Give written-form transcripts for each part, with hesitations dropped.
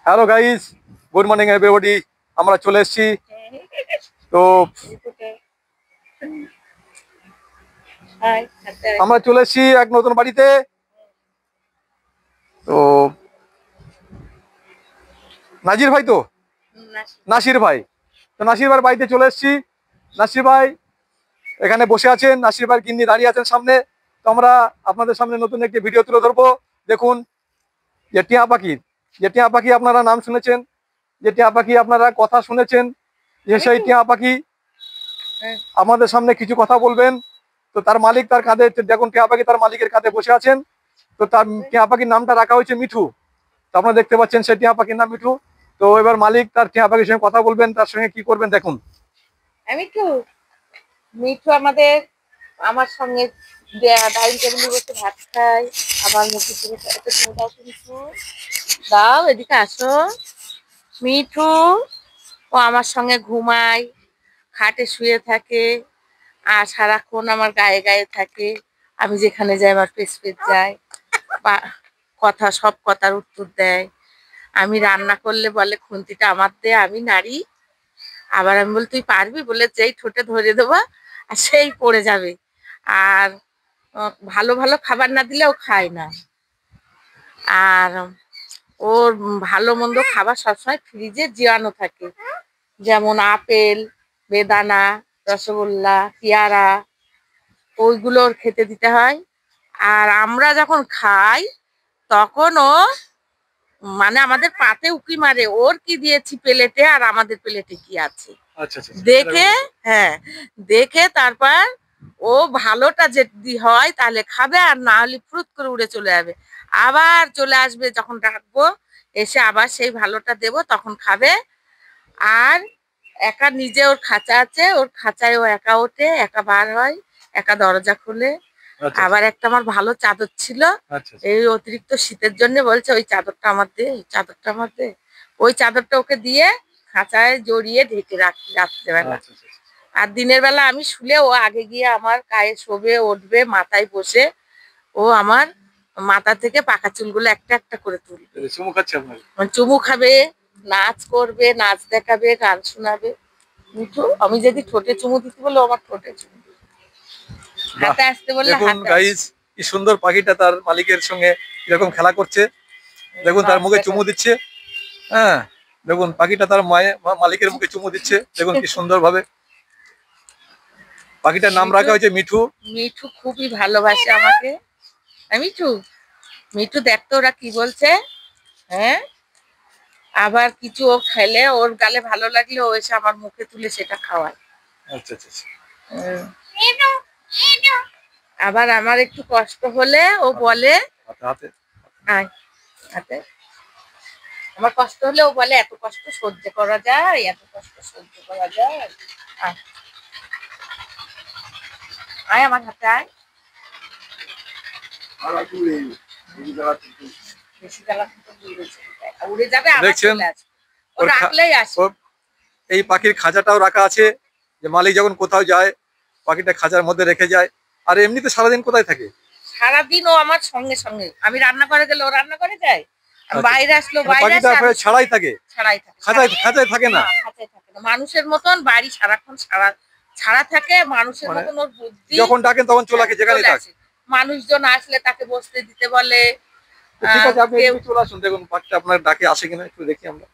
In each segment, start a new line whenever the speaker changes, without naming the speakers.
Hello guys, good morning everybody. আমরা চলে এসেছি। তো আমরা চলে এসেছি এক নতুন বাড়িতে। তো নাজির ভাই, তো নাসির ভাই, তো নাসির ভাই বাড়িতে চলে এসেছি। নাসির ভাই এখানে বসে আছেন, নাসির ভাই গিন্নি দাঁড়িয়ে আছেন সামনে। তো আমরা আপনাদের সামনে নতুন একটি ভিডিও তুলে ধরবো। দেখুন, যে টিয়া পাখি আপনারা নাম শুনেছেন, যে টিয়া পাখি আপনারা কথা শুনেছেন, যে সেই টিয়া পাখি আমাদের সামনে কিছু কথা বলবেন। তো তার মালিক তার কাঁধে, দেখুন টিয়া পাখি তার মালিকের কাঁধে বসে আছেন। তো তার টিয়া পাখির নামটা রাখা হয়েছে মিঠু। তো আপনারা দেখতে পাচ্ছেন সেই টিয়া পাখির নাম মিঠু। তো এবার মালিক তার টিয়া পাখির সঙ্গে কথা বলবেন, তার সঙ্গে কি করবেন দেখুন।
মিঠু, মিঠু আমার সঙ্গে ডাইনিং টেবিলে বসে ভাত খায়, আবার মুখে চলে একটা সময় দাও মিঠু, দাও এদিকে আসো। মিঠু ও আমার সঙ্গে ঘুমায়, খাটে শুয়ে থাকে, আর সারাক্ষণ আমার গায়ে গায়ে থাকে। আমি যেখানে যাই আমার পেছ পেছ যায়, বা সব কথার উত্তর দেয়। আমি রান্না করলে বলে খুন্তিটা আমার দে, আমি নাড়ি। আবার আমি বলি তুই পারবি, বলে যেই ঠোঁটে ধরে দেবা আর সেই পড়ে যাবে। আর ভালো ভালো খাবার না দিলেও খায় না। আর ওর ভালো মন্দ খাবার সবসময় ফ্রিজে জিয়ানো থাকে, যেমন আপেল, বেদানা, রসগোল্লা, পেয়ারা, ওইগুলো ওর খেতে দিতে হয়। আর আমরা যখন খাই তখন ও মানে আমাদের পাতে উকি মারে, ওর কি দিয়েছি প্লেটে আর আমাদের প্লেটে কি আছে দেখে। হ্যাঁ, দেখে তারপর ও ভালোটা যদি হয় তাহলে খাবে, আর না হলে ফ্রুত করে উড়ে চলে যাবে। আবার চলে আসবে যখন ডাকবো, এসে আবার সেই ভালোটা দেব, তখন খাবে। আর একা নিজে ওর খাঁচা আছে, ওর খাঁচায় ও একা ওঠে, একা বার হয়, একা দরজা খুলে। আবার একটা আমার ভালো চাদর ছিল, এই অতিরিক্ত শীতের জন্য বলছে ওই চাদরটা আমার দে, ওই চাদরটা আমার দে। ওই চাদরটা ওকে দিয়ে খাঁচায় জড়িয়ে ঢেকে রাখি রাত্রেবেলা। আর দিনের বেলা আমি শুলে ও আগে গিয়ে আমার গায়ে শোবে, উঠবে, মাথায় বসে ও আমার মাথা থেকে পাকা চুলগুলো একটা একটা করে তুলবে, চুমু খাবে, নাচ করবে, নাচ দেখাবে, গান শোনাবে। মিঠু, আমি যদি ঠোঁটে চুমু দিতে বলে আমার ঠোঁটে চুমু, হাতে আসতে বললে হাতে।
গাইস, কি সুন্দর পাখিটা তার মালিকের সঙ্গে কিরকম খেলা করছে। দেখুন তার মুখে চুমু দিচ্ছে। হ্যাঁ, দেখুন পাখিটা তার মালিকের মুখে চুমু দিচ্ছে। দেখুন কি সুন্দর ভাবে। পাখিটার নাম রাখা হয়েছে মিঠু।
মিঠু খুবই ভালোবাসে আমাকে। মিঠু, মিঠু দেখতো ওরা কি বলছে। হ্যাঁ, আবার কিছু ও খেলে, ওর গালে ভালো লাগলে ও এসে আমার মুখে তুলে সেটা খাওয়ায়।
আচ্ছা আচ্ছা।
আবার আমার একটু কষ্ট হলে ও বলে
হাতে
আয় হাতে, আমার কষ্ট হলে ও বলে এত কষ্ট সহ্য করা যায়, এত কষ্ট সহ্য করা যায়। আয় আয় আমার হাতে আয়। উড়ে যাবে, আবার চলে আসবে, ও রাখলেই আসে।
এই পাখির খাঁচাটাও রাখা আছে, যে মালিক যখন কোথাও যায় পাখিটা খাঁচার মধ্যে রেখে যায়। আর এমনিতে সারাদিন কোথায় থাকে?
সারাদিন ও আমার সঙ্গে সঙ্গে, আমি রান্না করে গেলে ও রান্না করে যায়, বাইরে আসলো বাইরে
ছাড়াই থাকে,
ছাড়াই থাকে,
খাঁচায় থাকে না।
খাঁচায় থাকে না, মানুষের মতন বাড়ি সারাক্ষণ ছাড়া থাকে, মানুষের মতন ওর বুদ্ধি।
যখন ডাকেন তখন চলে আসে, যেখানে থাকে।
মানুষজন আসলে তাকে বসতে দিতে বলে।
ঠিক আছে, আপনি চলে আসুন, দেখুন পাখিটা আপনার ডাকে আসে কিনা একটু দেখি আমরা।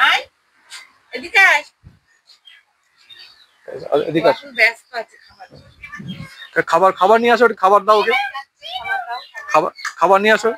আয় এদিকে আয়,
এদিকে
আসুন, ব্যস্ত আছে
খাবার খাবার নিয়ে আসো, খাবার দাও ওকে, খাবার নিয়ে আসো।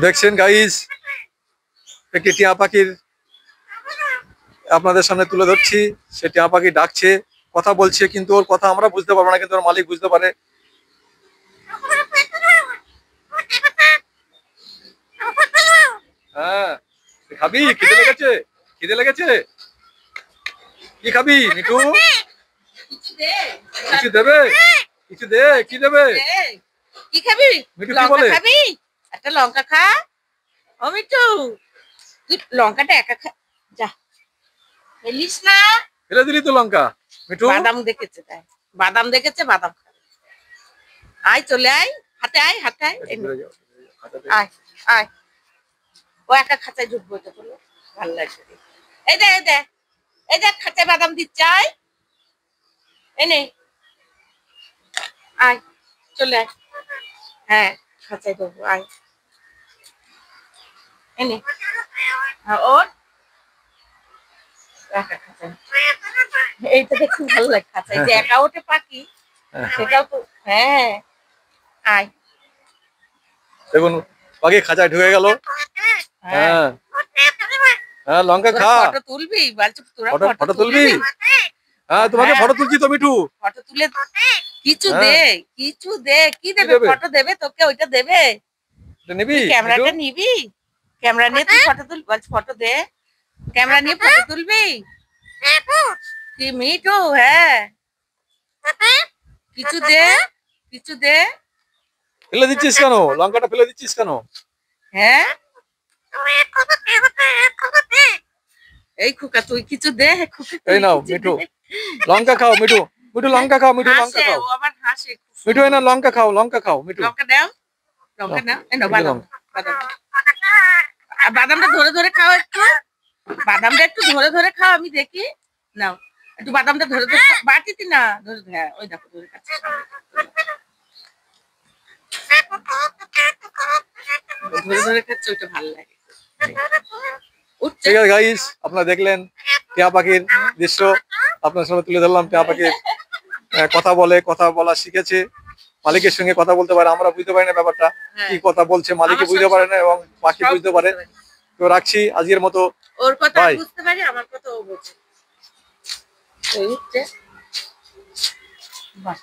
দেখছেন গাইস, একটি টিয়া পাখির আপনাদের সামনে তুলে ধরছি। সে টিয়া পাখি ডাকছে, কথা বলছে, কিন্তু ওর কথা আমরা বুঝতে পারবো না, কিন্তু ওর মালিক বুঝতে পারে। খাবি? খিদে লেগেছে? খিদে লেগেছে? কি খাবি মিঠু?
কিছু দে।
কিছু দেবে? কিছু দে, কি দেবে?
দে। কি খাবি?
মিঠু কি
লঙ্কা
বলে?
খাবি? একটা লঙ্কা খা। ও মিঠু, তুই লঙ্কাটা একা খা। যা, ফেলিস না।
ফেলে দিলি তো লঙ্কা মিঠু।
বাদাম দেখেছে তাই, বাদাম দেখেছে, বাদাম খা। আয়, চলে আয়, হাতে আয়, হাতে আয়, এই নে। আয়, আয়। ও একা খাঁচায় ঢুকবো, এটা বলো, ভালো লাগছে দেখতে। এই দে, এই দে, এই দেখ খাঁচায় বাদাম দিচ্ছে, আয়, এই নে, আয়, চলে আয়। হ্যাঁ, খাঁচায় ঢুকবো, আয়, এই নে। হ্যাঁ, ওর একা খাঁচায়, এইটা দেখতে ভালো লাগে খাঁচায়, যে একা ওঠে পাখি, সেটাও তো, হ্যাঁ, আয়।
দেখুন পাখি খাঁচায় ঢুকে গেল।
হ্যাঁ,
হ্যাঁ হ্যাঁ, লঙ্কা খা।
ফটো তুলবি? বলছি তোরা
ফটো
ফটো
তুলবি? হ্যাঁ, তোমাকে
হ্যাঁ।
ফটো তুলছি তো মিঠু।
ফটো তুলে কিছু
হ্যাঁ।
দে, কিছু দে, কি দেবে?
দেবে?
ফটো দেবে তোকে, ওইটা দেবে?
এটা নিবি
তুই ক্যামেরাটা
মিঠু?
নিবি? ক্যামেরা নিয়ে তুই ফটো তুল, বলছি ফটো দে। ক্যামেরা নিয়ে ফটো তুলবি? কি মিঠু? হ্যাঁ, কিছু দে, কিছু দে।
ফেলে দিচ্ছিস কেন? লঙ্কাটা ফেলে দিচ্ছিস কেন?
হ্যাঁ, এই খোকা তুই কিছু দে, খোকা তুই
এই নাও
কিছু
মিঠু,
দে।
লঙ্কা খাও মিঠু। মিঠু লঙ্কা খাও, মিঠু লঙ্কা
হাসে,
খাও।
ও আবার হাসে খুব
মিঠু এই না লঙ্কা খাও, লঙ্কা খাও মিঠু।
লঙ্কা দাও, লঙ্কা দাও, এই নাও
এই যে
বাদাম,
লঙ্কা।
বাদাম। আর বাদামটা ধরে ধরে খাও একটু, বাদামটা একটু ধরে ধরে খাও, আমি দেখি। নাও, একটু বাদামটা ধরে ধরে খাও। বাটিতে না, ধরে ধরে, হ্যাঁ, ওই দেখো ধরে খাচ্ছে। ধরে ধরে খাচ্ছে, ওইটা ভালো লাগে। উঠছে।
ঠিক আছে গাইস, আপনারা দেখলেন টিয়া পাখির দৃশ্য, আপনার সামনে তুলে ধরলাম। টিয়া পাখির কথা বলে, কথা বলা শিখেছে, মালিকের সঙ্গে কথা বলতে পারে। আমরা বুঝতে পারি না ব্যাপারটা, কি কথা বলছে, মালিকে বুঝতে পারে না এবং পাখি
সব
বুঝতে পারে।
বুঝতে পারি।
তো রাখছি আজকের মতো।
ওর কথা
বাই।
বুঝতে পারি, আমার কথা ও বোঝে। এই উঠছে। বাহ।